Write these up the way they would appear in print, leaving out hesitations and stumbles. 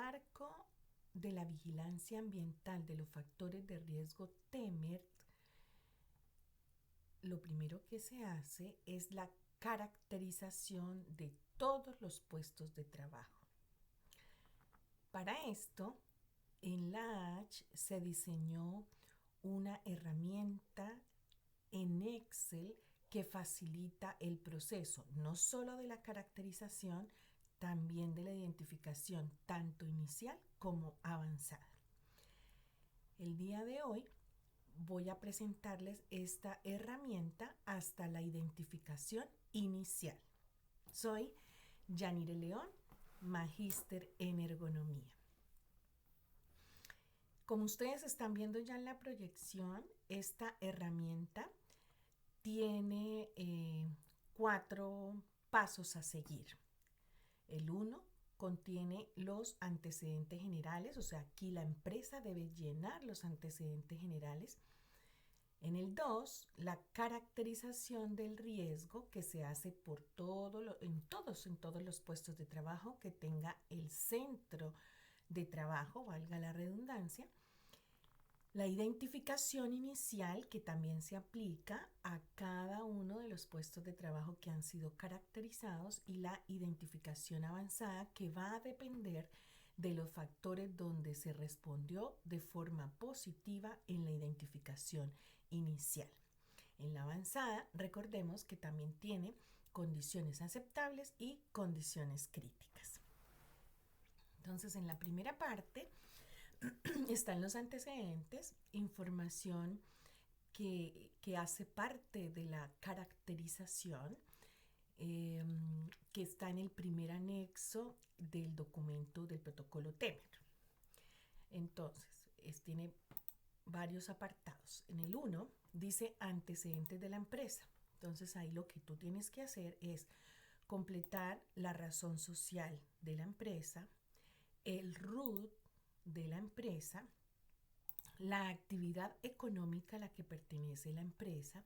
marco de la vigilancia ambiental de los factores de riesgo TEMER, lo primero que se hace es la caracterización de todos los puestos de trabajo. Para esto, en la H se diseñó una herramienta en Excel que facilita el proceso, no solo de la caracterización, también de la identificación, tanto inicial como avanzada. El día de hoy voy a presentarles esta herramienta hasta la identificación inicial. Soy Yanire León, magíster en ergonomía. Como ustedes están viendo ya en la proyección, esta herramienta tiene 4 pasos a seguir. El 1 contiene los antecedentes generales, o sea, aquí la empresa debe llenar los antecedentes generales. En el 2, la caracterización del riesgo que se hace por en todos los puestos de trabajo que tenga el centro de trabajo, valga la redundancia. La identificación inicial, que también se aplica a cada uno de los puestos de trabajo que han sido caracterizados, y la identificación avanzada, que va a depender de los factores donde se respondió de forma positiva en la identificación inicial. En la avanzada, recordemos que también tiene condiciones aceptables y condiciones críticas. Entonces, en la primera parte están los antecedentes, información que hace parte de la caracterización, que está en el primer anexo del documento del protocolo TEMER. Entonces, tiene varios apartados. En el 1 dice antecedentes de la empresa. Entonces, ahí lo que tú tienes que hacer es completar la razón social de la empresa, el RUT de la empresa, la actividad económica a la que pertenece la empresa,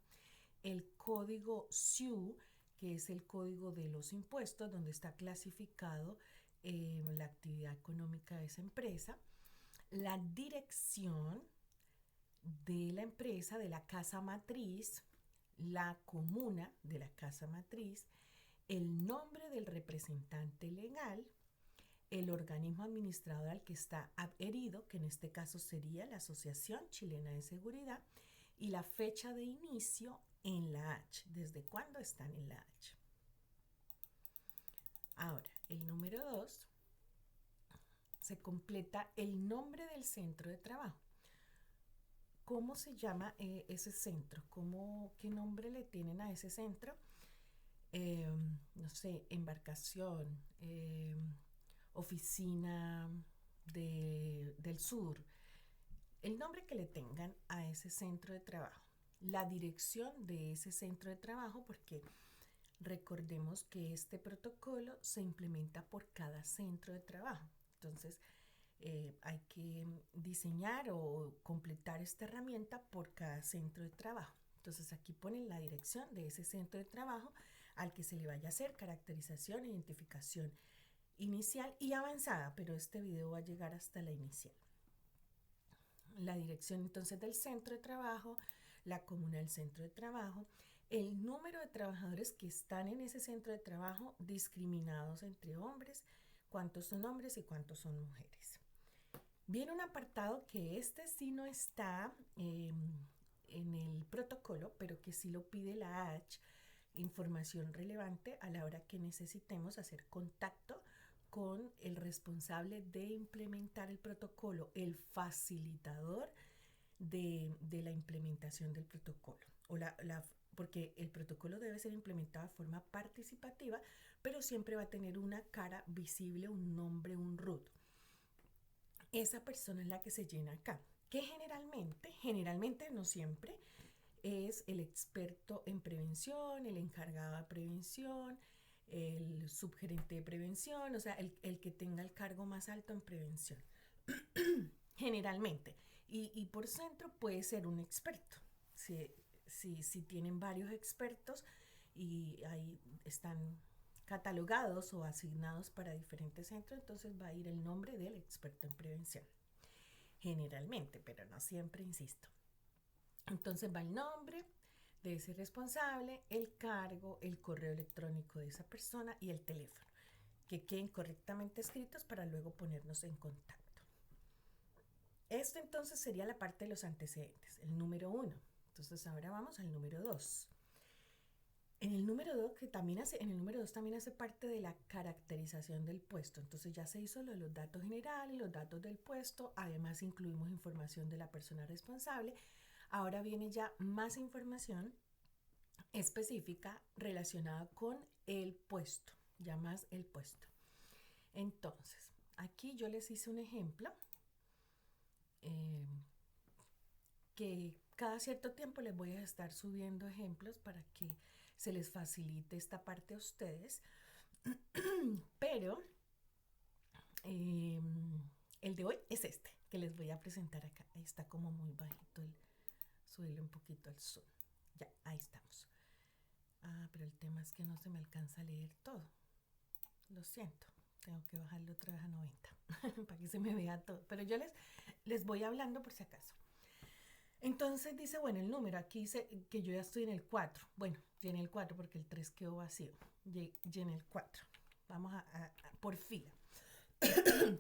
el código SIU, que es el código de los impuestos, donde está clasificado la actividad económica de esa empresa, la dirección de la empresa, de la casa matriz, la comuna de la casa matriz, el nombre del representante legal, el organismo administrador al que está adherido, que en este caso sería la Asociación Chilena de Seguridad, y la fecha de inicio en la H, desde cuándo están en la H. Ahora, el número 2, se completa el nombre del centro de trabajo. ¿Cómo se llama ese centro? ¿Qué nombre le tienen a ese centro? No sé, embarcación, oficina del sur, el nombre que le tengan a ese centro de trabajo, la dirección de ese centro de trabajo, porque recordemos que este protocolo se implementa por cada centro de trabajo. Entonces, hay que diseñar o completar esta herramienta por cada centro de trabajo. Entonces, aquí ponen la dirección de ese centro de trabajo al que se le vaya a hacer caracterización e identificación inicial y avanzada, pero este video va a llegar hasta la inicial. La dirección entonces del centro de trabajo, la comuna del centro de trabajo, el número de trabajadores que están en ese centro de trabajo discriminados entre hombres, cuántos son hombres y cuántos son mujeres. Viene un apartado que sí no está en el protocolo, pero que sí lo pide la H, información relevante a la hora que necesitemos hacer contacto con el responsable de implementar el protocolo, el facilitador de la implementación del protocolo, porque el protocolo debe ser implementado de forma participativa, pero siempre va a tener una cara visible, un nombre, un root. Esa persona es la que se llena acá, que generalmente no siempre, es el experto en prevención, el encargado de prevención, el subgerente de prevención, o sea, el que tenga el cargo más alto en prevención. Generalmente. Y por centro puede ser un experto. Si tienen varios expertos y ahí están catalogados o asignados para diferentes centros, entonces va a ir el nombre del experto en prevención. Generalmente, pero no siempre, insisto. Entonces va el nombre de ese responsable, el cargo, el correo electrónico de esa persona y el teléfono, que queden correctamente escritos para luego ponernos en contacto. Esto entonces sería la parte de los antecedentes, el número 1. Entonces ahora vamos al número 2. En el número 2 también hace parte de la caracterización del puesto. Entonces ya se hizo lo de los datos generales, los datos del puesto, además incluimos información de la persona responsable. Ahora viene ya más información específica relacionada con el puesto, ya más el puesto. Entonces, aquí yo les hice un ejemplo que cada cierto tiempo les voy a estar subiendo ejemplos para que se les facilite esta parte a ustedes. Pero el de hoy es este que les voy a presentar acá. Ahí está como muy bajito, subirle un poquito el zoom. Ya, ahí estamos. Pero el tema es que no se me alcanza a leer todo. Lo siento, tengo que bajarlo otra vez a 90 para que se me vea todo. Pero yo les voy hablando por si acaso. Entonces dice, bueno, el número, aquí dice que yo ya estoy en el 4. Bueno, llené el 4 porque el 3 quedó vacío. Llené el 4. Vamos por fila.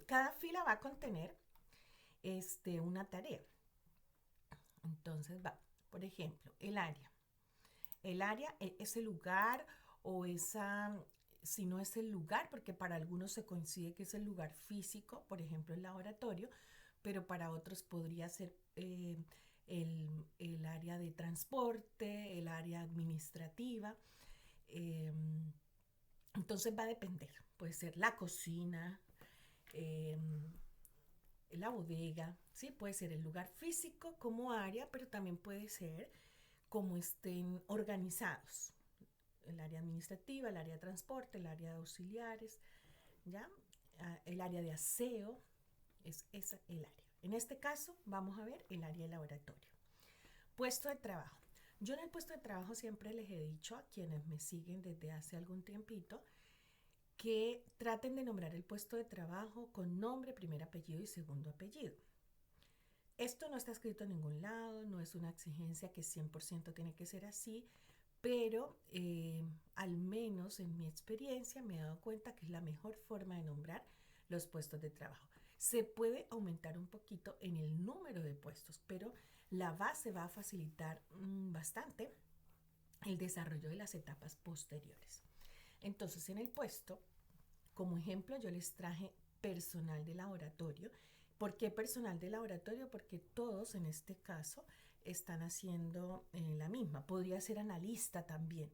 Cada fila va a contener una tarea. Entonces va, por ejemplo, el área. El área es el lugar o si no es el lugar, porque para algunos se coincide que es el lugar físico, por ejemplo el laboratorio, pero para otros podría ser el área de transporte, el área administrativa. Entonces va a depender, puede ser la cocina, la bodega, ¿sí? Puede ser el lugar físico como área, pero también puede ser como estén organizados. El área administrativa, el área de transporte, el área de auxiliares, ¿ya? El área de aseo, es esa el área. En este caso vamos a ver el área de laboratorio. Puesto de trabajo. Yo en el puesto de trabajo siempre les he dicho a quienes me siguen desde hace algún tiempito que traten de nombrar el puesto de trabajo con nombre, primer apellido y segundo apellido. Esto no está escrito en ningún lado, no es una exigencia que 100% tiene que ser así, pero al menos en mi experiencia me he dado cuenta que es la mejor forma de nombrar los puestos de trabajo. Se puede aumentar un poquito en el número de puestos, pero la base va a facilitar bastante el desarrollo de las etapas posteriores. Entonces, en el puesto, como ejemplo, yo les traje personal de laboratorio. ¿Por qué personal de laboratorio? Porque todos en este caso están haciendo la misma. Podría ser analista también.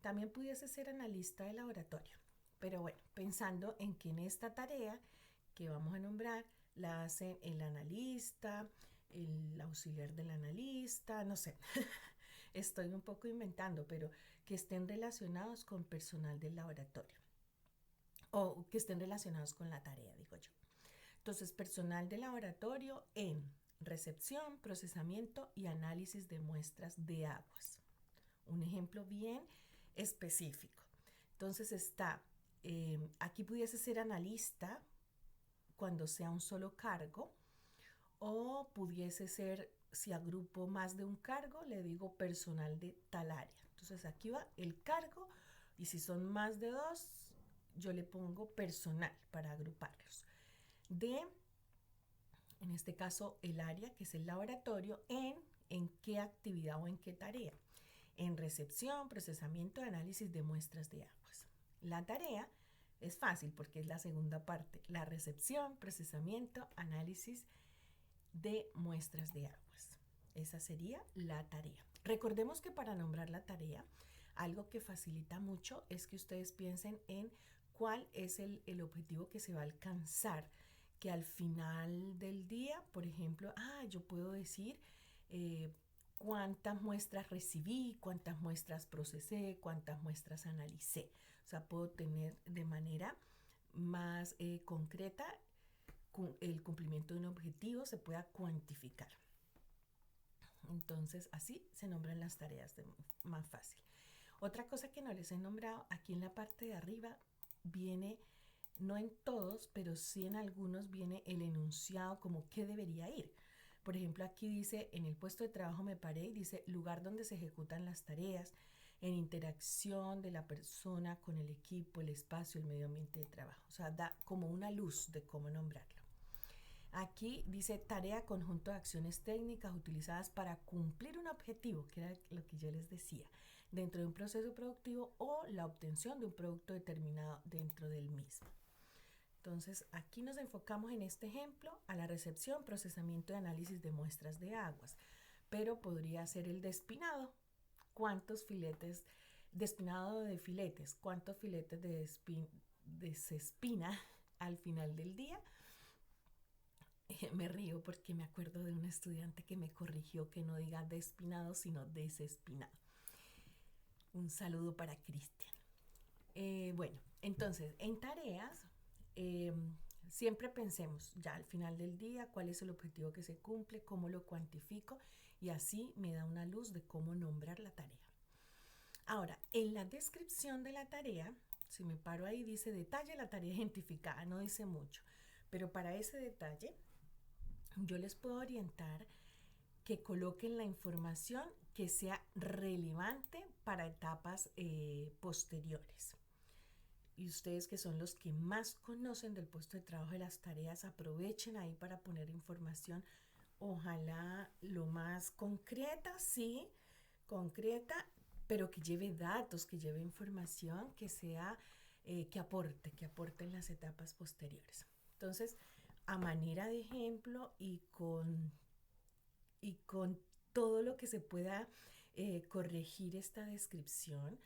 También pudiese ser analista de laboratorio. Pero bueno, pensando en que en esta tarea que vamos a nombrar la hacen el analista, el auxiliar del analista, no sé. Estoy un poco inventando, pero que estén relacionados con personal del laboratorio o que estén relacionados con la tarea, digo yo. Entonces, personal de laboratorio en recepción, procesamiento y análisis de muestras de aguas. Un ejemplo bien específico. Entonces aquí pudiese ser analista cuando sea un solo cargo, o pudiese ser, si agrupo más de un cargo, le digo personal de tal área. Entonces aquí va el cargo, y si son más de 2, yo le pongo personal para agruparlos. En este caso, el área, que es el laboratorio, en qué actividad o en qué tarea. En recepción, procesamiento y análisis de muestras de aguas. La tarea es fácil porque es la segunda parte. La recepción, procesamiento, análisis de muestras de aguas. Esa sería la tarea. Recordemos que para nombrar la tarea, algo que facilita mucho es que ustedes piensen en cuál es el objetivo que se va a alcanzar, que al final del día, por ejemplo, yo puedo decir cuántas muestras recibí, cuántas muestras procesé, cuántas muestras analicé. O sea, puedo tener de manera más concreta el cumplimiento de un objetivo, se pueda cuantificar. Entonces, así se nombran las tareas más fácil. Otra cosa que no les he nombrado, aquí en la parte de arriba viene, no en todos, pero sí en algunos viene el enunciado como qué debería ir. Por ejemplo, aquí dice, en el puesto de trabajo me paré y dice lugar donde se ejecutan las tareas, en interacción de la persona con el equipo, el espacio, el medio ambiente de trabajo. O sea, da como una luz de cómo nombrarlo. Aquí dice tarea conjunto de acciones técnicas utilizadas para cumplir un objetivo, que era lo que yo les decía, dentro de un proceso productivo o la obtención de un producto determinado dentro del mismo. Entonces, aquí nos enfocamos en este ejemplo a la recepción, procesamiento y análisis de muestras de aguas, pero podría ser el despinado. ¿Cuántos filetes, despinado de filetes, cuántos filetes de cespina al final del día? Me río porque me acuerdo de un estudiante que me corrigió que no diga despinado, sino desespinado. Un saludo para Cristian. Bueno, entonces, en tareas, eh, siempre pensemos ya al final del día cuál es el objetivo que se cumple, cómo lo cuantifico y así me da una luz de cómo nombrar la tarea. Ahora, en la descripción de la tarea, si me paro ahí, dice detalle la tarea identificada, no dice mucho, pero para ese detalle yo les puedo orientar que coloquen la información que sea relevante para etapas posteriores. Y ustedes que son los que más conocen del puesto de trabajo de las tareas, aprovechen ahí para poner información, ojalá lo más concreta, sí, concreta, pero que lleve datos, que lleve información, que sea, que aporte en las etapas posteriores. Entonces, a manera de ejemplo y con todo lo que se pueda corregir esta descripción,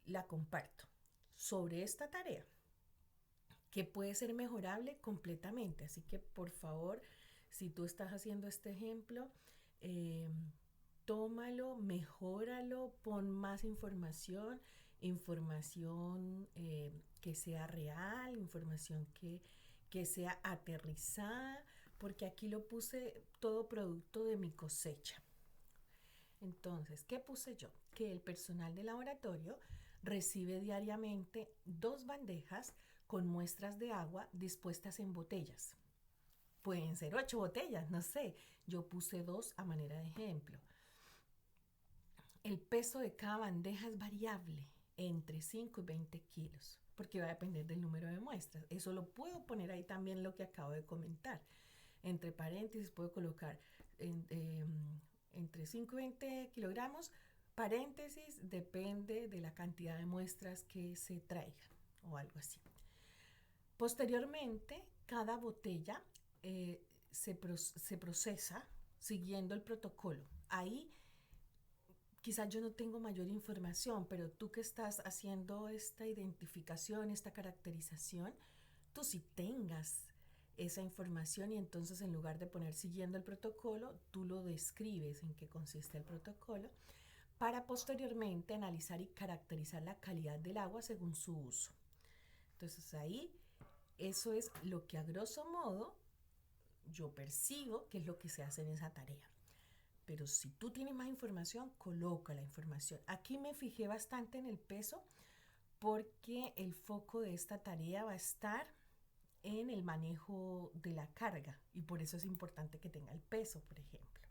la comparto sobre esta tarea que puede ser mejorable completamente. Así que por favor, si tú estás haciendo este ejemplo, eh, tómalo, mejóralo, pon más información, información que sea real, información que sea aterrizada, porque aquí lo puse todo producto de mi cosecha. Entonces, ¿qué puse yo? Que el personal de laboratorio recibe diariamente 2 bandejas con muestras de agua dispuestas en botellas. Pueden ser 8 botellas, no sé. Yo puse 2 a manera de ejemplo. El peso de cada bandeja es variable, entre 5 y 20 kilos, porque va a depender del número de muestras. Eso lo puedo poner ahí también lo que acabo de comentar. Entre paréntesis puedo colocar entre 5 y 20 kilogramos, paréntesis, depende de la cantidad de muestras que se traigan o algo así. Posteriormente, cada botella se procesa siguiendo el protocolo. Ahí quizás yo no tengo mayor información, pero tú que estás haciendo esta identificación, esta caracterización, tú sí tengas esa información y entonces en lugar de poner siguiendo el protocolo, tú lo describes en qué consiste el protocolo para posteriormente analizar y caracterizar la calidad del agua según su uso. Entonces ahí eso es lo que a grosso modo yo percibo que es lo que se hace en esa tarea. Pero si tú tienes más información, coloca la información. Aquí me fijé bastante en el peso porque el foco de esta tarea va a estar en el manejo de la carga y por eso es importante que tenga el peso, por ejemplo.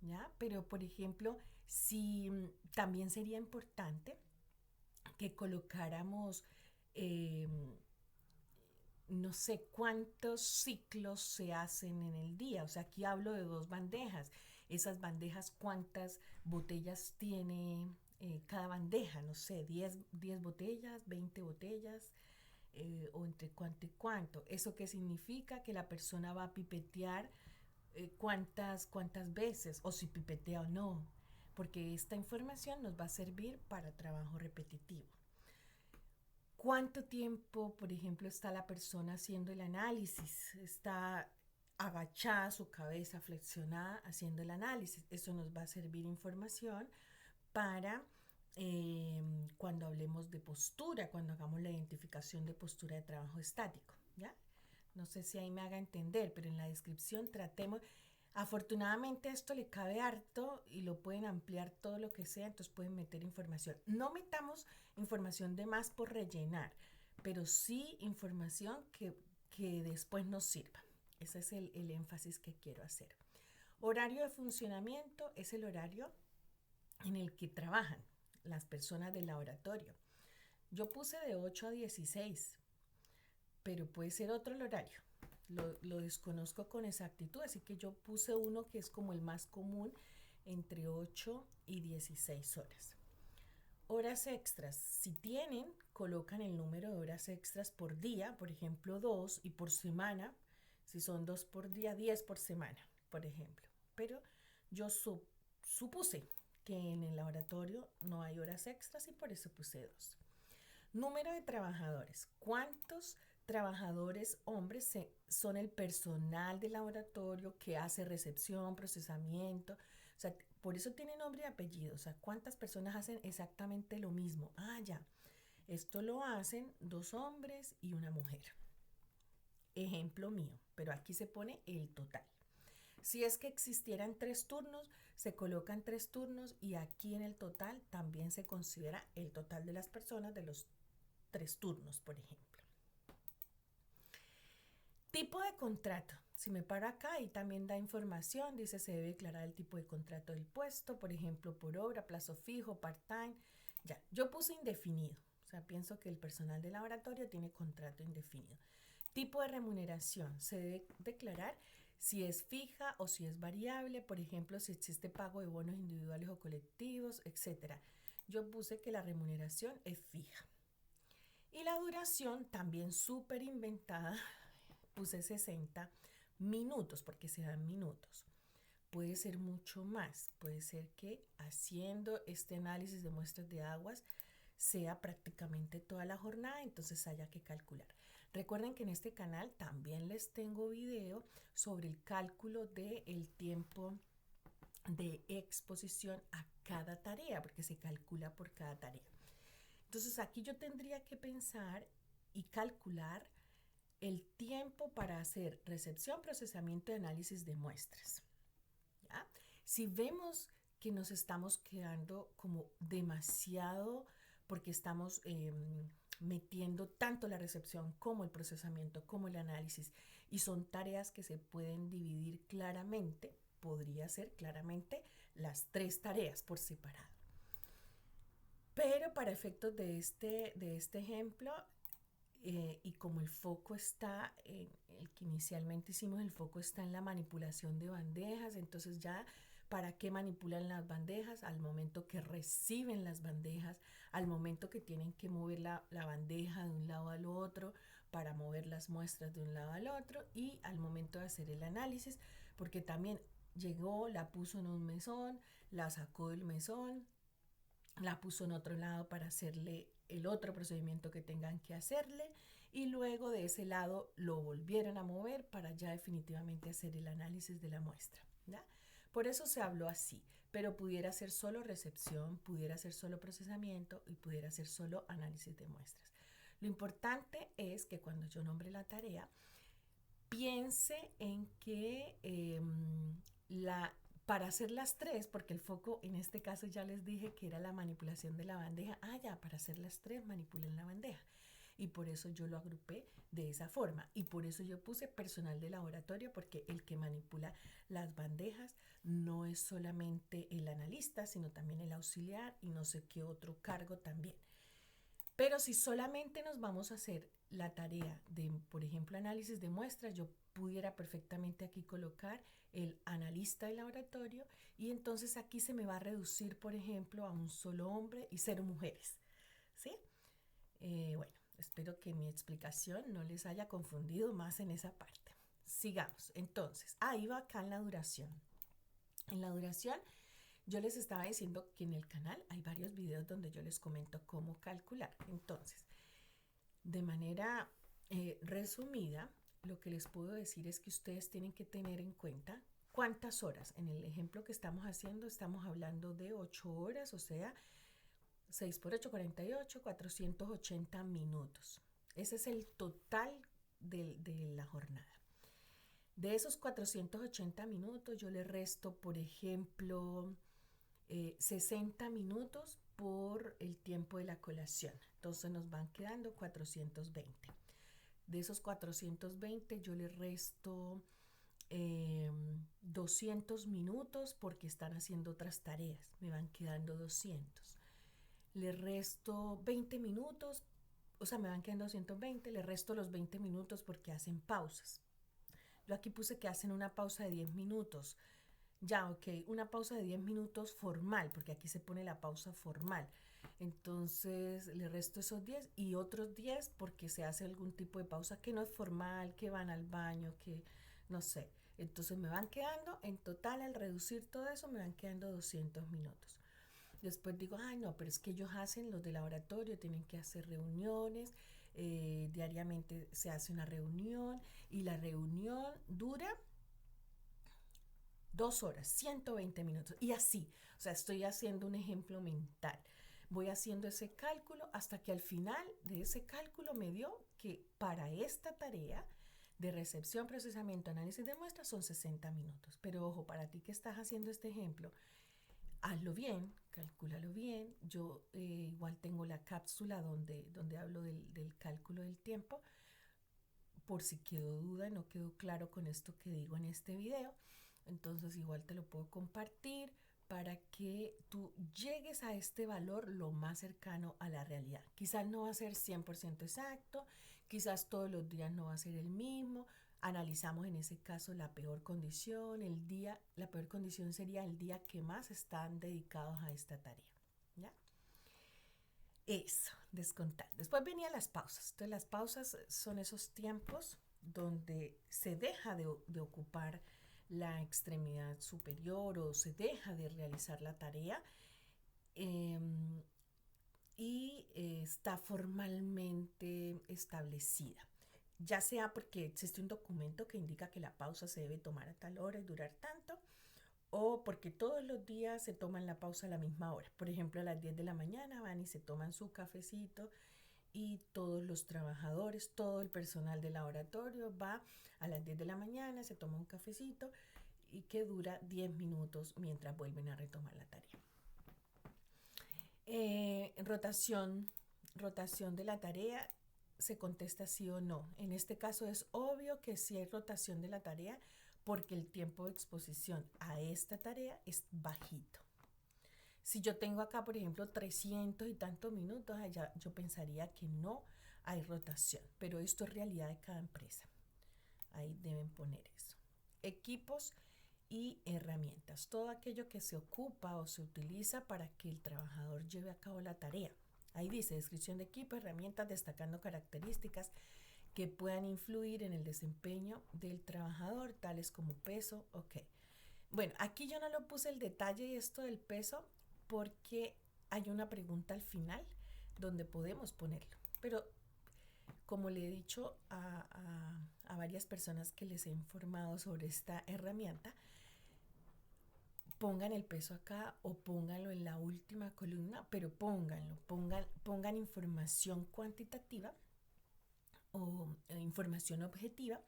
¿Ya? Pero, por ejemplo, si también sería importante que colocáramos, eh, no sé cuántos ciclos se hacen en el día. O sea, aquí hablo de 2 bandejas. Esas bandejas, ¿cuántas botellas tiene cada bandeja? No sé, 10 botellas, 20 botellas, o entre cuánto y cuánto. ¿Eso qué significa? Que la persona va a pipetear cuántas veces, o si pipetea o no, porque esta información nos va a servir para trabajo repetitivo. ¿Cuánto tiempo, por ejemplo, está la persona haciendo el análisis? Está agachada, su cabeza flexionada, haciendo el análisis. Eso nos va a servir información para cuando hablemos de postura, cuando hagamos la identificación de postura de trabajo estático, ¿ya? No sé si ahí me haga entender, pero en la descripción tratemos, Afortunadamente esto le cabe harto y lo pueden ampliar todo lo que sea, entonces pueden meter información. No metamos información de más por rellenar, pero sí información que después nos sirva. Ese es el énfasis que quiero hacer. Horario de funcionamiento es el horario en el que trabajan las personas del laboratorio. Yo puse de 8 a 16, pero puede ser otro el horario. Lo desconozco con exactitud, así que yo puse uno que es como el más común, entre 8 y 16 horas. Horas extras, si tienen, colocan el número de horas extras por día, por ejemplo 2, y por semana, si son 2 por día, 10 por semana, por ejemplo. Pero yo supuse que en el laboratorio no hay horas extras y por eso puse 2. Número de trabajadores. ¿Cuántos trabajadores hombres son el personal del laboratorio que hace recepción, procesamiento? O sea, por eso tiene nombre y apellido. O sea, ¿cuántas personas hacen exactamente lo mismo? Ah, ya. Esto lo hacen 2 hombres y una mujer. Ejemplo mío, pero aquí se pone el total. Si es que existieran 3 turnos, se colocan 3 turnos y aquí en el total también se considera el total de las personas de los 3 turnos, por ejemplo. Tipo de contrato. Si me paro acá y también da información, dice se debe declarar el tipo de contrato del puesto, por ejemplo, por obra, plazo fijo, part-time. Ya, yo puse indefinido. O sea, pienso que el personal de laboratorio tiene contrato indefinido. Tipo de remuneración. Se debe declarar si es fija o si es variable, por ejemplo, si existe pago de bonos individuales o colectivos, etc. Yo puse que la remuneración es fija. Y la duración también súper inventada, puse 60 minutos porque se dan minutos. Puede ser mucho más, puede ser que haciendo este análisis de muestras de aguas sea prácticamente toda la jornada, entonces haya que calcular. Recuerden que en este canal también les tengo video sobre el cálculo del tiempo de exposición a cada tarea, porque se calcula por cada tarea. Entonces aquí yo tendría que pensar y calcular el tiempo para hacer recepción, procesamiento y análisis de muestras. ¿Ya? Si vemos que nos estamos quedando como demasiado porque estamos metiendo tanto la recepción como el procesamiento como el análisis y son tareas que se pueden dividir claramente, podría ser claramente las 3 tareas por separado. Pero para efectos de este ejemplo, y como el foco está, el que inicialmente hicimos, el foco está en la manipulación de bandejas, entonces ya, ¿para qué manipulan las bandejas? Al momento que reciben las bandejas, al momento que tienen que mover la bandeja de un lado al otro, para mover las muestras de un lado al otro, y al momento de hacer el análisis, porque también llegó, la puso en un mesón, la sacó del mesón, la puso en otro lado para hacerle el otro procedimiento que tengan que hacerle y luego de ese lado lo volvieron a mover para ya definitivamente hacer el análisis de la muestra. ¿Ya? Por eso se habló así, pero pudiera ser solo recepción, pudiera ser solo procesamiento y pudiera ser solo análisis de muestras. Lo importante es que cuando yo nombre la tarea, piense en que para hacer las 3, porque el foco en este caso ya les dije que era la manipulación de la bandeja, ya, para hacer las 3 manipulen la bandeja. Y por eso yo lo agrupé de esa forma. Y por eso yo puse personal de laboratorio, porque el que manipula las bandejas no es solamente el analista, sino también el auxiliar y no sé qué otro cargo también. Pero si solamente nos vamos a hacer la tarea de, por ejemplo, análisis de muestras, yo pudiera perfectamente aquí colocar el analista de laboratorio y entonces aquí se me va a reducir, por ejemplo, a un solo hombre y 0 mujeres. ¿Sí? Bueno, espero que mi explicación no les haya confundido más en esa parte. Sigamos. Entonces, iba acá en la duración. En la duración, yo les estaba diciendo que en el canal hay varios videos donde yo les comento cómo calcular. Entonces, de manera resumida, lo que les puedo decir es que ustedes tienen que tener en cuenta cuántas horas. En el ejemplo que estamos haciendo, estamos hablando de 8 horas, o sea, 6 por 8, 48, 480 minutos. Ese es el total de la jornada. De esos 480 minutos yo le resto, por ejemplo, 60 minutos por el tiempo de la colación. Entonces nos van quedando 420. De esos 420 yo le resto 200 minutos porque están haciendo otras tareas. Me van quedando 200. Le resto 20 minutos, o sea, me van quedando 220. Le resto los 20 minutos porque hacen pausas. Yo aquí puse que hacen una pausa de 10 minutos. Ya, ok, una pausa de 10 minutos formal, porque aquí se pone la pausa formal. Entonces le resto esos 10 y otros 10 porque se hace algún tipo de pausa que no es formal, que van al baño, que no sé. Entonces me van quedando, en total al reducir todo eso, me van quedando 200 minutos. Después digo, ay no, pero es que ellos hacen, los de laboratorio, tienen que hacer reuniones, diariamente se hace una reunión y la reunión dura 2 horas, 120 minutos y así. O sea, estoy haciendo un ejemplo mental. Voy haciendo ese cálculo hasta que al final de ese cálculo me dio que para esta tarea de recepción, procesamiento, análisis de muestras son 60 minutos. Pero ojo, para ti que estás haciendo este ejemplo, hazlo bien, calcúlalo bien. Yo igual tengo la cápsula donde hablo del cálculo del tiempo, por si quedó duda, no quedó claro con esto que digo en este video. Entonces igual te lo puedo compartir para que tú llegues a este valor lo más cercano a la realidad. Quizás no va a ser 100% exacto, quizás todos los días no va a ser el mismo. Analizamos en ese caso la peor condición, el día, la peor condición sería el día que más están dedicados a esta tarea. ¿Ya? Eso, descontar. Después venían las pausas. Entonces las pausas son esos tiempos donde se deja de ocupar la extremidad superior o se deja de realizar la tarea eh, y está formalmente establecida. Ya sea porque existe un documento que indica que la pausa se debe tomar a tal hora y durar tanto, o porque todos los días se toman la pausa a la misma hora. Por ejemplo, a las 10 de la mañana van y se toman su cafecito y todos los trabajadores, todo el personal del laboratorio va a las 10 de la mañana, se toma un cafecito y que dura 10 minutos mientras vuelven a retomar la tarea. Rotación de la tarea, se contesta sí o no. En este caso es obvio que sí hay rotación de la tarea porque el tiempo de exposición a esta tarea es bajito. Si yo tengo acá, por ejemplo, 300 y tantos minutos, allá yo pensaría que no hay rotación, pero esto es realidad de cada empresa. Ahí deben poner eso. Equipos y herramientas, todo aquello que se ocupa o se utiliza para que el trabajador lleve a cabo la tarea. Ahí dice descripción de equipo, herramientas, destacando características que puedan influir en el desempeño del trabajador, tales como peso, ok. Bueno, aquí yo no lo puse el detalle y esto del peso porque hay una pregunta al final donde podemos ponerlo, pero como le he dicho a varias personas que les he informado sobre esta herramienta, pongan el peso acá o pónganlo en la última columna, pero pongan información cuantitativa o información objetiva,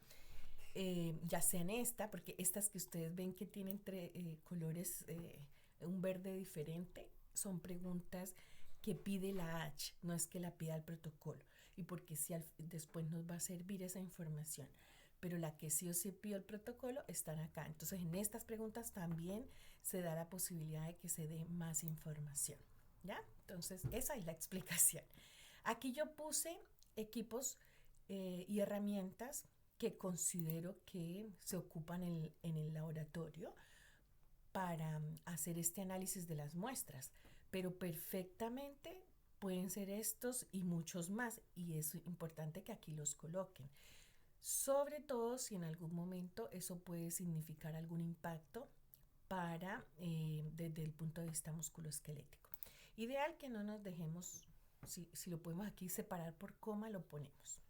ya sea en esta, porque estas que ustedes ven que tienen colores, un verde diferente, son preguntas que pide la H, no es que la pida el protocolo, y porque si después nos va a servir esa información, pero la que sí o sí pidió el protocolo están acá. Entonces en estas preguntas también se da la posibilidad de que se dé más información, ¿ya? Entonces esa es la explicación. Aquí yo puse equipos y herramientas que considero que se ocupan en el laboratorio para hacer este análisis de las muestras, pero perfectamente pueden ser estos y muchos más, y es importante que aquí los coloquen, sobre todo si en algún momento eso puede significar algún impacto para desde el punto de vista musculoesquelético. Ideal que no nos dejemos, si lo podemos aquí separar por coma, lo ponemos.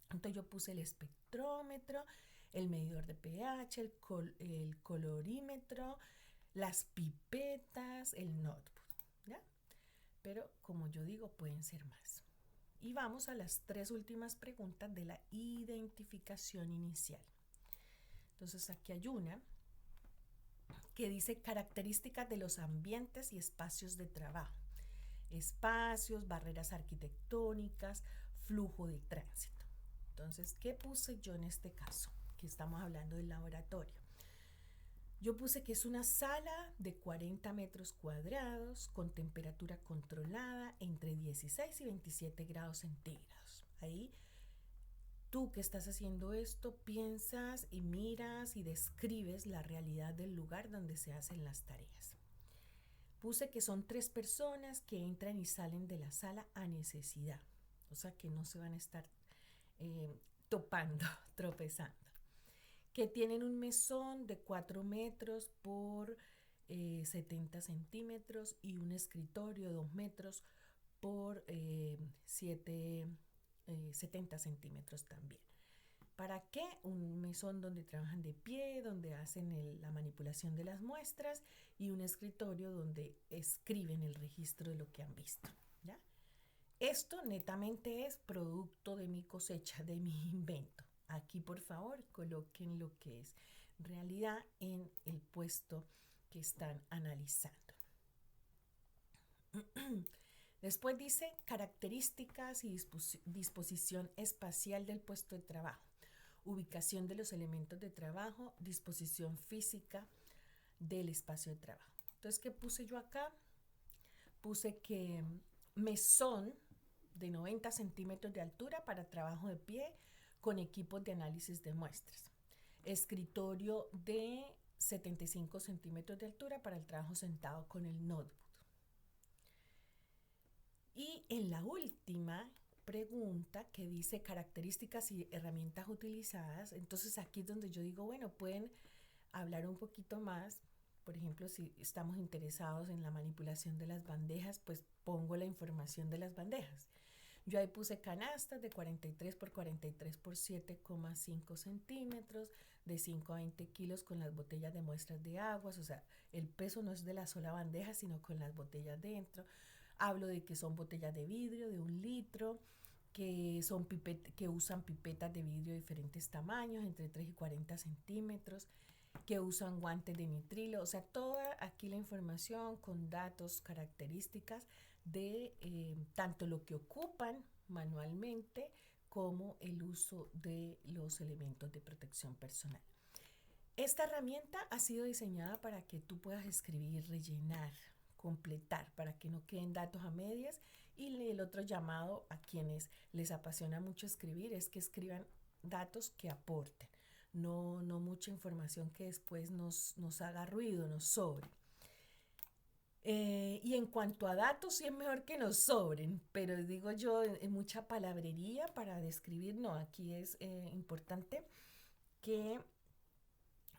Entonces yo puse el espectrómetro, el medidor de pH, el colorímetro, las pipetas, el notebook, ¿ya? Pero como yo digo, pueden ser más. Y vamos a las 3 últimas preguntas de la identificación inicial. Entonces aquí hay una que dice características de los ambientes y espacios de trabajo. Espacios, barreras arquitectónicas, flujo de tránsito. Entonces, ¿qué puse yo en este caso? Que estamos hablando del laboratorio. Yo puse que es una sala de 40 metros cuadrados con temperatura controlada entre 16 y 27 grados centígrados. Ahí tú que estás haciendo esto piensas y miras y describes la realidad del lugar donde se hacen las tareas. Puse que son 3 personas que entran y salen de la sala a necesidad, o sea que no se van a estar topando, tropezando. Que tienen un mesón de 4 metros por 70 centímetros y un escritorio de 2 metros por 70 centímetros también. ¿Para qué? Un mesón donde trabajan de pie, donde hacen la manipulación de las muestras y un escritorio donde escriben el registro de lo que han visto. ¿Ya? Esto netamente es producto de mi cosecha, de mi invento. Aquí, por favor, coloquen lo que es realidad en el puesto que están analizando. Después dice características y disposición espacial del puesto de trabajo, ubicación de los elementos de trabajo, disposición física del espacio de trabajo. Entonces, ¿qué puse yo acá? Puse que mesón de 90 centímetros de altura para trabajo de pie con equipos de análisis de muestras. Escritorio de 75 centímetros de altura para el trabajo sentado con el notebook. Y en la última pregunta que dice características y herramientas utilizadas, entonces aquí es donde yo digo, bueno, pueden hablar un poquito más. Por ejemplo, si estamos interesados en la manipulación de las bandejas, pues pongo la información de las bandejas. Yo ahí puse canastas de 43 por 43 por 7,5 centímetros, de 5 a 20 kilos con las botellas de muestras de aguas, o sea, el peso no es de la sola bandeja, sino con las botellas dentro. Hablo de que son botellas de vidrio de 1 litro, que usan pipetas de vidrio de diferentes tamaños, entre 3 y 40 centímetros, que usan guantes de nitrilo, o sea, toda aquí la información con datos, características de tanto lo que ocupan manualmente como el uso de los elementos de protección personal. Esta herramienta ha sido diseñada para que tú puedas escribir, rellenar, completar, para que no queden datos a medias. Y el otro llamado a quienes les apasiona mucho escribir es que escriban datos que aporten, no mucha información que después nos haga ruido, nos sobre. Y en cuanto a datos, sí es mejor que nos sobren, pero digo yo, mucha palabrería para describir, no, aquí es importante que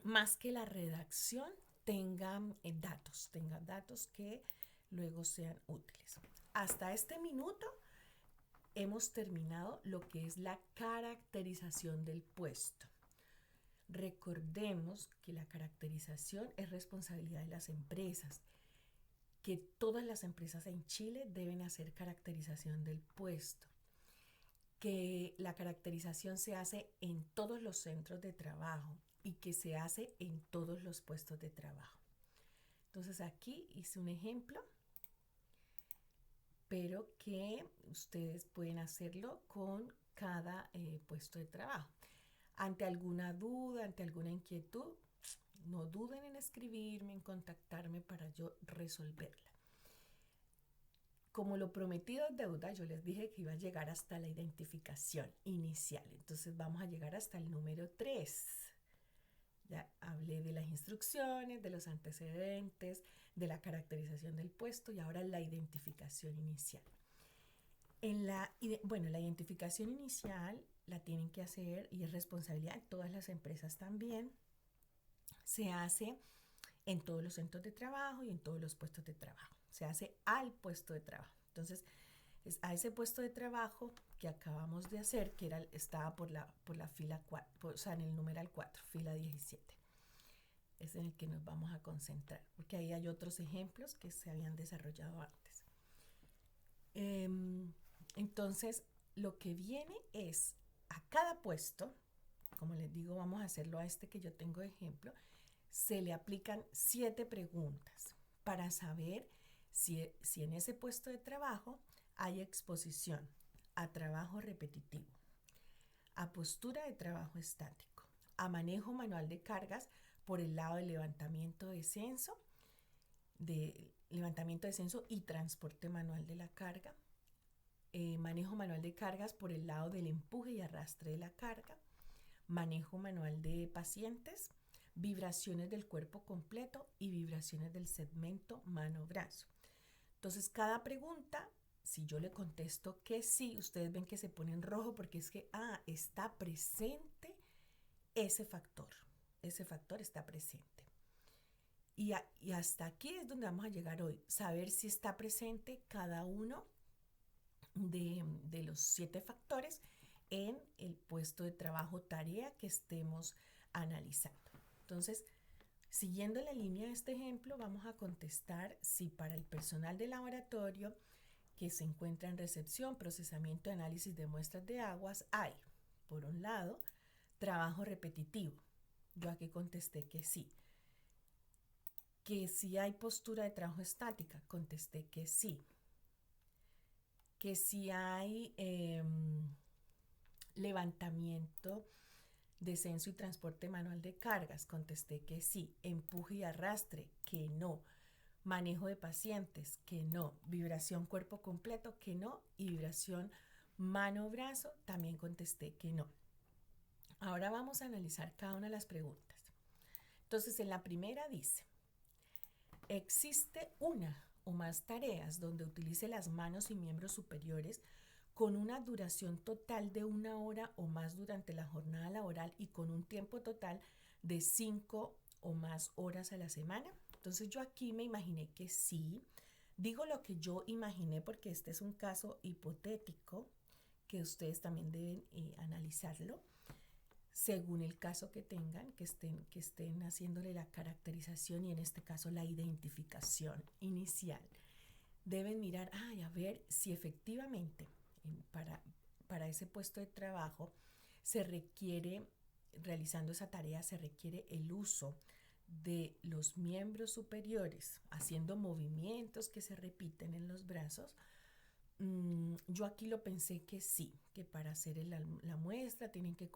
más que la redacción tengan datos que luego sean útiles. Hasta este minuto hemos terminado lo que es la caracterización del puesto. Recordemos que la caracterización es responsabilidad de las empresas, que todas las empresas en Chile deben hacer caracterización del puesto, que la caracterización se hace en todos los centros de trabajo y que se hace en todos los puestos de trabajo. Entonces aquí hice un ejemplo, pero que ustedes pueden hacerlo con cada puesto de trabajo. Ante alguna duda, ante alguna inquietud, no duden en escribirme, en contactarme para yo resolverla. Como lo prometido es deuda, yo les dije que iba a llegar hasta la identificación inicial. Entonces vamos a llegar hasta el número 3. Ya hablé de las instrucciones, de los antecedentes, de la caracterización del puesto y ahora la identificación inicial. La identificación inicial la tienen que hacer y es responsabilidad de todas las empresas también. Se hace en todos los centros de trabajo y en todos los puestos de trabajo. Se hace al puesto de trabajo. Entonces, es a ese puesto de trabajo que acabamos de hacer, que estaba por la fila 4, o sea, en el numeral 4, fila 17. Es en el que nos vamos a concentrar, porque ahí hay otros ejemplos que se habían desarrollado antes. Entonces, lo que viene es a cada puesto como les digo, vamos a hacerlo a este que yo tengo de ejemplo, se le aplican 7 preguntas para saber si en ese puesto de trabajo hay exposición a trabajo repetitivo, a postura de trabajo estático, a manejo manual de cargas por el lado de levantamiento, descenso y transporte manual de la carga, manejo manual de cargas por el lado del empuje y arrastre de la carga, manejo manual de pacientes, vibraciones del cuerpo completo y vibraciones del segmento mano-brazo. Entonces, cada pregunta, si yo le contesto que sí, ustedes ven que se pone en rojo porque es que, está presente ese factor está presente. Y hasta aquí es donde vamos a llegar hoy, saber si está presente cada uno de los 7 factores en el puesto de trabajo tarea que estemos analizando. Entonces, siguiendo la línea de este ejemplo, vamos a contestar si para el personal de laboratorio que se encuentra en recepción, procesamiento y análisis de muestras de aguas hay, por un lado, trabajo repetitivo. Yo aquí contesté que sí. Que si hay postura de trabajo estática, contesté que sí. Que si hay levantamiento, descenso y transporte manual de cargas, contesté que sí. Empuje y arrastre, que no. Manejo de pacientes, que no. Vibración cuerpo completo, que no. Y vibración mano-brazo, también contesté que no. Ahora vamos a analizar cada una de las preguntas. Entonces, en la primera dice, ¿existe una o más tareas donde utilice las manos y miembros superiores con una duración total de 1 hora o más durante la jornada laboral y con un tiempo total de 5 o más horas a la semana? Entonces yo aquí me imaginé que sí. Digo lo que yo imaginé porque este es un caso hipotético que ustedes también deben analizarlo según el caso que tengan, que estén haciéndole la caracterización y en este caso la identificación inicial. Deben mirar, a ver si efectivamente para ese puesto de trabajo se requiere, realizando esa tarea, se requiere el uso de los miembros superiores, haciendo movimientos que se repiten en los brazos. Yo aquí lo pensé que sí, que para hacer la muestra tienen que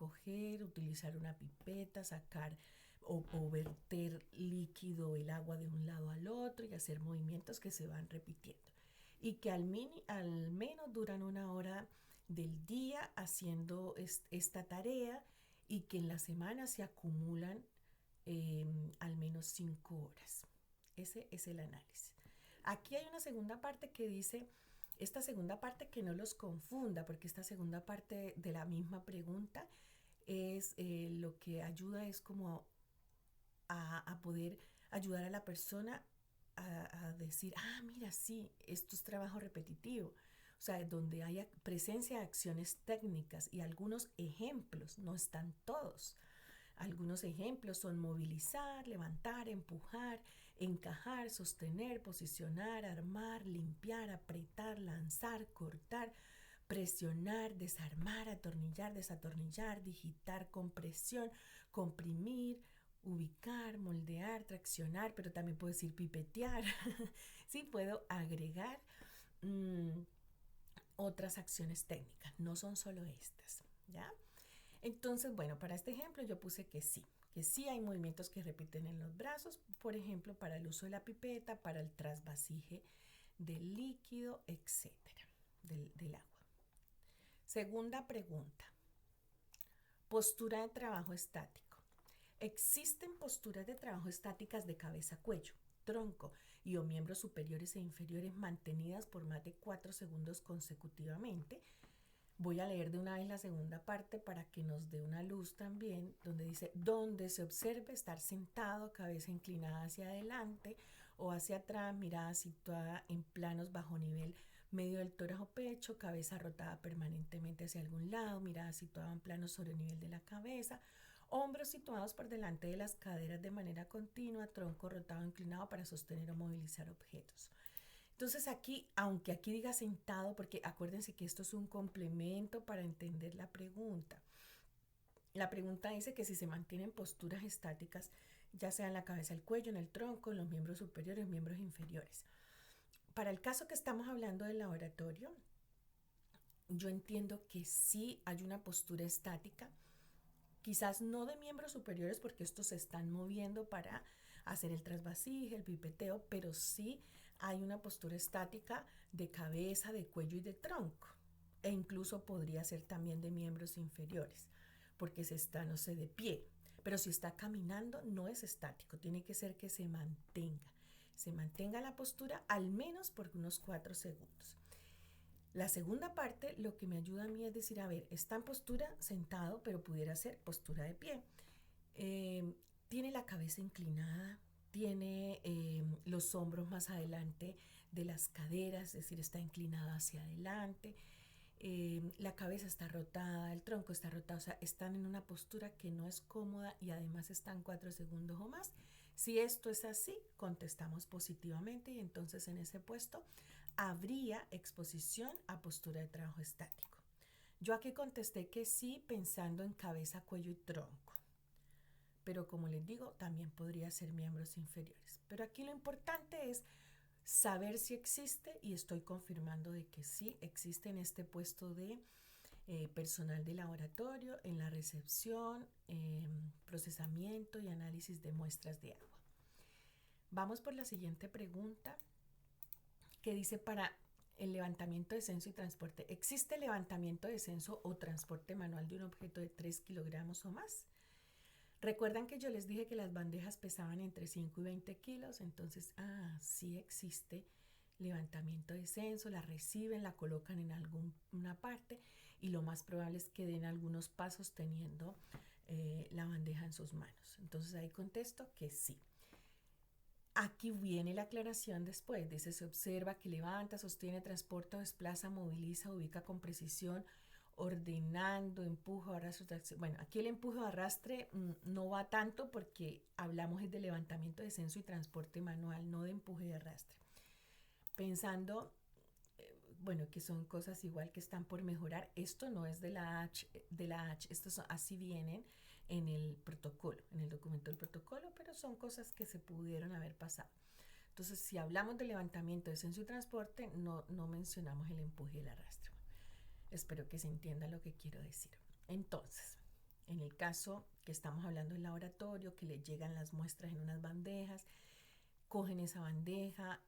utilizar una pipeta, sacar o verter líquido, el agua de un lado al otro y hacer movimientos que se van repitiendo. Y que al menos duran 1 hora del día haciendo esta tarea y que en la semana se acumulan al menos 5 horas. Ese es el análisis. Aquí hay una segunda parte que dice, esta segunda parte que no los confunda, porque esta segunda parte de la misma pregunta es lo que ayuda es como a poder ayudar a la persona a decir, mira, sí, esto es trabajo repetitivo. O sea, donde haya presencia de acciones técnicas y algunos ejemplos, no están todos. Algunos ejemplos son movilizar, levantar, empujar, encajar, sostener, posicionar, armar, limpiar, apretar, lanzar, cortar, presionar, desarmar, atornillar, desatornillar, digitar, compresión, comprimir, ubicar, moldear, traccionar, pero también puedo decir pipetear. Sí, puedo agregar otras acciones técnicas, no son solo estas, ¿ya? Entonces, bueno, para este ejemplo yo puse que sí hay movimientos que repiten en los brazos, por ejemplo, para el uso de la pipeta, para el trasvasije del líquido, etcétera, del agua. Segunda pregunta, postura de trabajo estático. Existen posturas de trabajo estáticas de cabeza-cuello, tronco y o miembros superiores e inferiores mantenidas por más de 4 segundos consecutivamente. Voy a leer de una vez la segunda parte para que nos dé una luz también, donde dice, donde se observe estar sentado, cabeza inclinada hacia adelante o hacia atrás, mirada situada en planos bajo nivel medio del tórax o pecho, cabeza rotada permanentemente hacia algún lado, mirada situada en plano sobre el nivel de la cabeza, hombros situados por delante de las caderas de manera continua, tronco rotado inclinado para sostener o movilizar objetos. Entonces aquí, aunque aquí diga sentado, porque acuérdense que esto es un complemento para entender la pregunta. La pregunta dice que si se mantienen posturas estáticas, ya sea en la cabeza, el cuello, en el tronco, en los miembros superiores, miembros inferiores. Para el caso que estamos hablando del laboratorio, yo entiendo que sí hay una postura estática, quizás no de miembros superiores porque estos se están moviendo para hacer el trasvasije, el pipeteo, pero sí hay una postura estática de cabeza, de cuello y de tronco. E incluso podría ser también de miembros inferiores, porque se está, no sé, de pie. Pero si está caminando, no es estático, tiene que ser que se mantenga la postura al menos por unos 4 segundos. La segunda parte lo que me ayuda a mí es decir, a ver, está en postura sentado, pero pudiera ser postura de pie. Tiene la cabeza inclinada, tiene los hombros más adelante de las caderas, es decir, está inclinado hacia adelante. La cabeza está rotada, el tronco está rotado, o sea, están en una postura que no es cómoda y además están 4 segundos o más. Si esto es así, contestamos positivamente y entonces en ese puesto habría exposición a postura de trabajo estático. Yo aquí contesté que sí pensando en cabeza, cuello y tronco. Pero como les digo, también podría ser miembros inferiores. Pero aquí lo importante es saber si existe y estoy confirmando de que sí existe en este puesto de personal de laboratorio, en la recepción, procesamiento y análisis de muestras de agua. Vamos por la siguiente pregunta que dice para el levantamiento, descenso y transporte. ¿Existe levantamiento, descenso o transporte manual de un objeto de 3 kilogramos o más? Recuerdan que yo les dije que las bandejas pesaban entre 5 y 20 kilos, entonces, sí existe levantamiento, descenso, la reciben, la colocan en alguna parte y lo más probable es que den algunos pasos teniendo la bandeja en sus manos. Entonces ahí contesto que sí. Aquí viene la aclaración después. Dice, se observa que levanta, sostiene, transporta, desplaza, moviliza, ubica con precisión, ordenando, empuja, arrastre. Bueno, aquí el empuje o arrastre no va tanto porque hablamos de levantamiento, descenso y transporte manual, no de empuje y arrastre. Pensando, bueno, que son cosas igual que están por mejorar. Esto no es de la H, estos son, así vienen en el protocolo, en el documento del protocolo, pero son cosas que se pudieron haber pasado. Entonces, si hablamos de levantamiento, descenso y transporte, no mencionamos el empuje y el arrastre. Espero que se entienda lo que quiero decir. Entonces, en el caso que estamos hablando del laboratorio, que le llegan las muestras en unas bandejas, cogen esa bandeja,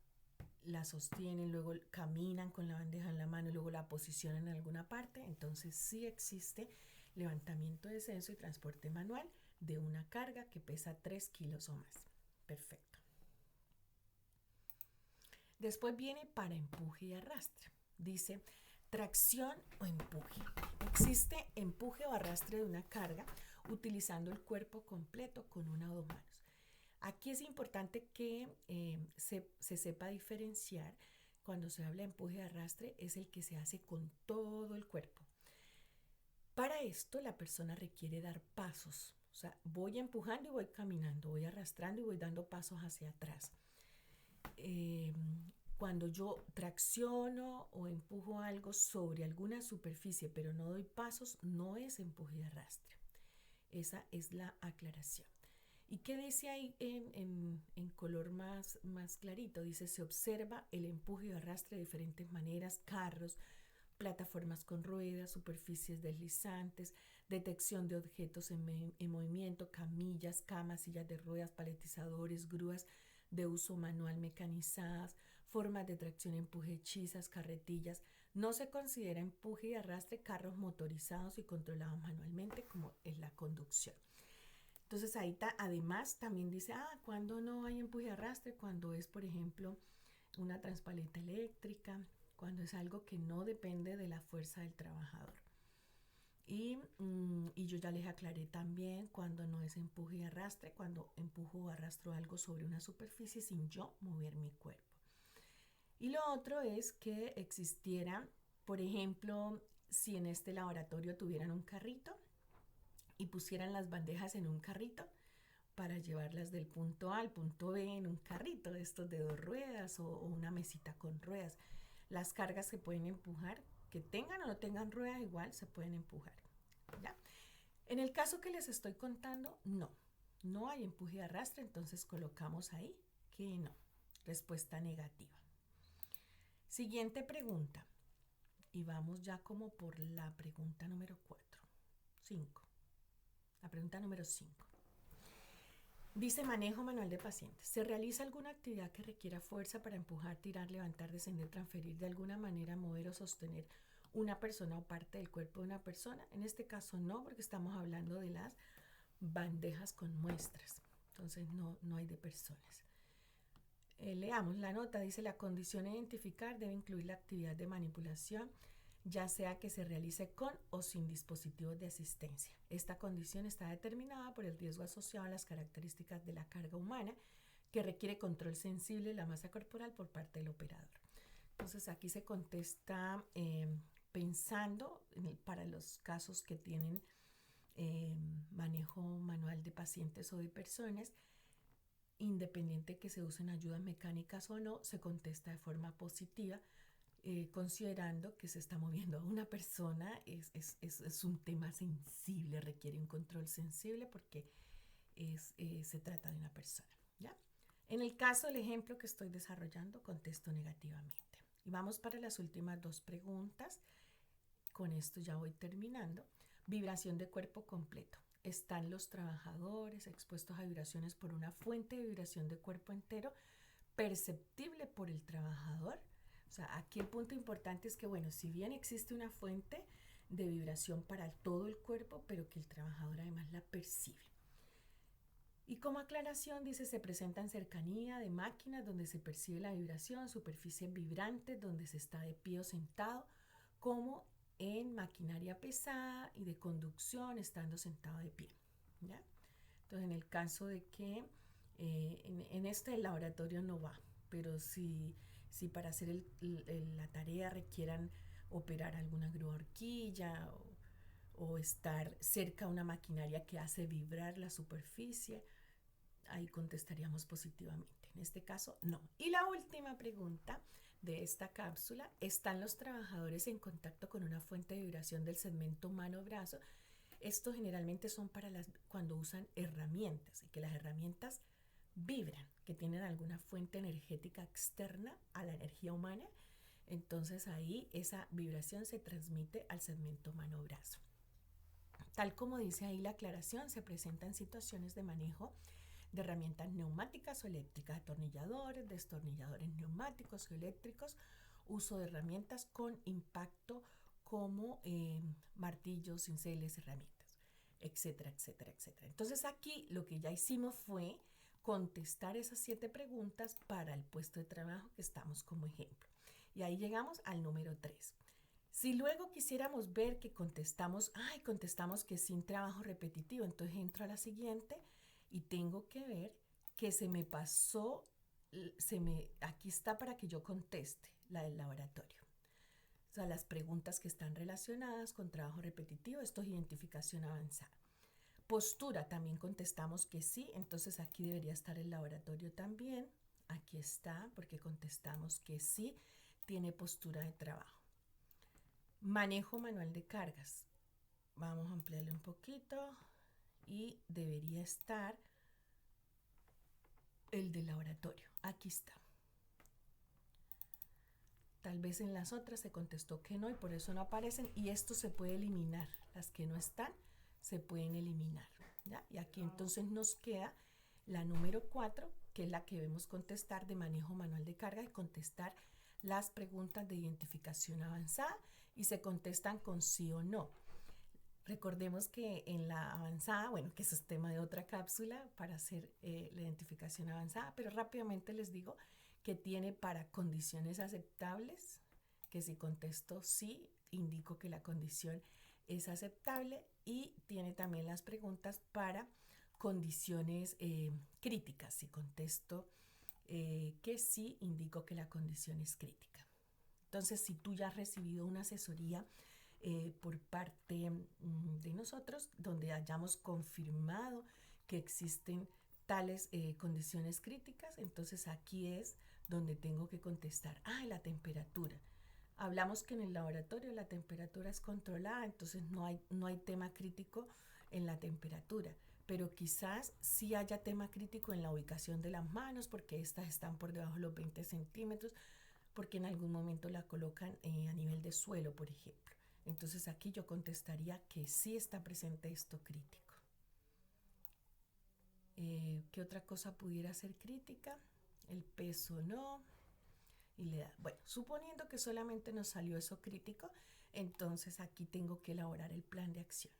la sostienen, luego caminan con la bandeja en la mano y luego la posicionan en alguna parte, entonces sí existe levantamiento, descenso y transporte manual de una carga que pesa 3 kilos o más. Perfecto. Después viene para empuje y arrastre. Dice tracción o empuje. Existe empuje o arrastre de una carga utilizando el cuerpo completo con una o dos manos. Aquí es importante que se sepa diferenciar. Cuando se habla de empuje y arrastre es el que se hace con todo el cuerpo. Para esto la persona requiere dar pasos. O sea, voy empujando y voy caminando, voy arrastrando y voy dando pasos hacia atrás. Cuando yo tracciono o empujo algo sobre alguna superficie pero no doy pasos, no es empuje y arrastre. Esa es la aclaración. ¿Y qué dice ahí en color más clarito? Dice, se observa el empuje y arrastre de diferentes maneras, carros, plataformas con ruedas, superficies deslizantes, detección de objetos en movimiento, camillas, camas, sillas de ruedas, paletizadores, grúas de uso manual mecanizadas, formas de tracción, empuje, hechizas, carretillas. No se considera empuje y arrastre carros motorizados y controlados manualmente como es la conducción. Entonces ahí además también dice, cuando no hay empuje y arrastre, cuando es, por ejemplo, una transpaleta eléctrica, cuando es algo que no depende de la fuerza del trabajador. Y yo ya les aclaré también cuando no es empuje y arrastre, cuando empujo o arrastro algo sobre una superficie sin yo mover mi cuerpo. Y lo otro es que existiera, por ejemplo, si en este laboratorio tuvieran un carrito y pusieran las bandejas en un carrito para llevarlas del punto A al punto B en un carrito de estos de 2 ruedas o una mesita con ruedas. Las cargas se pueden empujar, que tengan o no tengan ruedas, igual se pueden empujar. ¿Ya? En el caso que les estoy contando, no. No hay empuje y arrastre, entonces colocamos ahí que no. Respuesta negativa. Siguiente pregunta. Y vamos ya como por la pregunta número 4. 5. La pregunta número 5. Dice manejo manual de pacientes. ¿Se realiza alguna actividad que requiera fuerza para empujar, tirar, levantar, descender, transferir, de alguna manera mover o sostener una persona o parte del cuerpo de una persona? En este caso no, porque estamos hablando de las bandejas con muestras. Entonces no hay de personas. Leamos la nota. Dice la condición a identificar debe incluir la actividad de manipulación, ya sea que se realice con o sin dispositivos de asistencia. Esta condición está determinada por el riesgo asociado a las características de la carga humana, que requiere control sensible de la masa corporal por parte del operador. Entonces aquí se contesta pensando para los casos que tienen manejo manual de pacientes o de personas, independiente que se usen ayudas mecánicas o no, se contesta de forma positiva, considerando que se está moviendo a una persona. Es un tema sensible, requiere un control sensible porque se trata de una persona, ¿ya? En el caso del ejemplo que estoy desarrollando, contesto negativamente. Y vamos para las últimas 2 preguntas. Con esto ya voy terminando. Vibración de cuerpo completo. ¿Están los trabajadores expuestos a vibraciones por una fuente de vibración de cuerpo entero perceptible por el trabajador? O sea, aquí el punto importante es que, bueno, si bien existe una fuente de vibración para todo el cuerpo, pero que el trabajador además la percibe. Y como aclaración dice, se presenta en cercanía de máquinas donde se percibe la vibración, superficies vibrantes donde se está de pie o sentado, como en maquinaria pesada y de conducción estando sentado de pie, ¿ya? Entonces, en el caso de que en este laboratorio no va, pero si para hacer la tarea requieran operar alguna grúa horquilla o estar cerca a una maquinaria que hace vibrar la superficie, ahí contestaríamos positivamente. En este caso, no. Y la última pregunta de esta cápsula: ¿están los trabajadores en contacto con una fuente de vibración del segmento mano-brazo? Esto generalmente son para cuando usan herramientas y que las herramientas vibran, que tienen alguna fuente energética externa a la energía humana. Entonces ahí esa vibración se transmite al segmento mano-brazo. Tal como dice ahí la aclaración, se presentan situaciones de manejo de herramientas neumáticas o eléctricas, atornilladores, destornilladores neumáticos o eléctricos, uso de herramientas con impacto como martillos, cinceles, herramientas, etcétera, etcétera, etcétera. Entonces aquí lo que ya hicimos fue contestar esas 7 preguntas para el puesto de trabajo que estamos como ejemplo. Y ahí llegamos al número 3. Si luego quisiéramos ver que contestamos que sin trabajo repetitivo, entonces entro a la siguiente y tengo que ver que se me pasó, aquí está para que yo conteste la del laboratorio. O sea, las preguntas que están relacionadas con trabajo repetitivo, esto es identificación avanzada. Postura, también contestamos que sí, entonces aquí debería estar el laboratorio también. Aquí está, porque contestamos que sí, tiene postura de trabajo. Manejo manual de cargas. Vamos a ampliarle un poquito y debería estar el del laboratorio. Aquí está. Tal vez en las otras se contestó que no y por eso no aparecen, y esto se puede eliminar. Las que no están se pueden eliminar, ¿ya? Y aquí entonces nos queda la número 4, que es la que debemos contestar de manejo manual de carga, y contestar las preguntas de identificación avanzada, y se contestan con sí o no. Recordemos que en la avanzada, bueno, que eso es tema de otra cápsula para hacer la identificación avanzada, pero rápidamente les digo que tiene para condiciones aceptables, que si contesto sí, indico que la condición es aceptable, y tiene también las preguntas para condiciones críticas. Si contesto que sí, indico que la condición es crítica. Entonces, si tú ya has recibido una asesoría por parte de nosotros, donde hayamos confirmado que existen tales condiciones críticas, entonces aquí es donde tengo que contestar. La temperatura. Hablamos que en el laboratorio la temperatura es controlada, entonces no hay tema crítico en la temperatura, pero quizás sí haya tema crítico en la ubicación de las manos, porque estas están por debajo de los 20 centímetros, porque en algún momento la colocan a nivel de suelo, por ejemplo. Entonces aquí yo contestaría que sí está presente esto crítico. ¿Qué otra cosa pudiera ser crítica? El peso no. Y le da, bueno, suponiendo que solamente nos salió eso crítico, entonces aquí tengo que elaborar el plan de acción.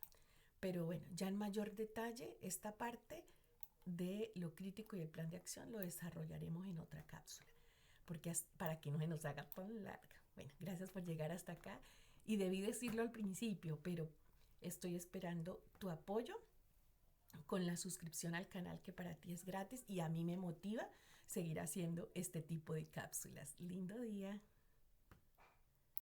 Pero bueno, ya en mayor detalle, esta parte de lo crítico y el plan de acción lo desarrollaremos en otra cápsula, porque para que no se nos haga tan larga. Bueno, gracias por llegar hasta acá y debí decirlo al principio, pero estoy esperando tu apoyo con la suscripción al canal, que para ti es gratis y a mí me motiva seguir haciendo este tipo de cápsulas. Lindo día.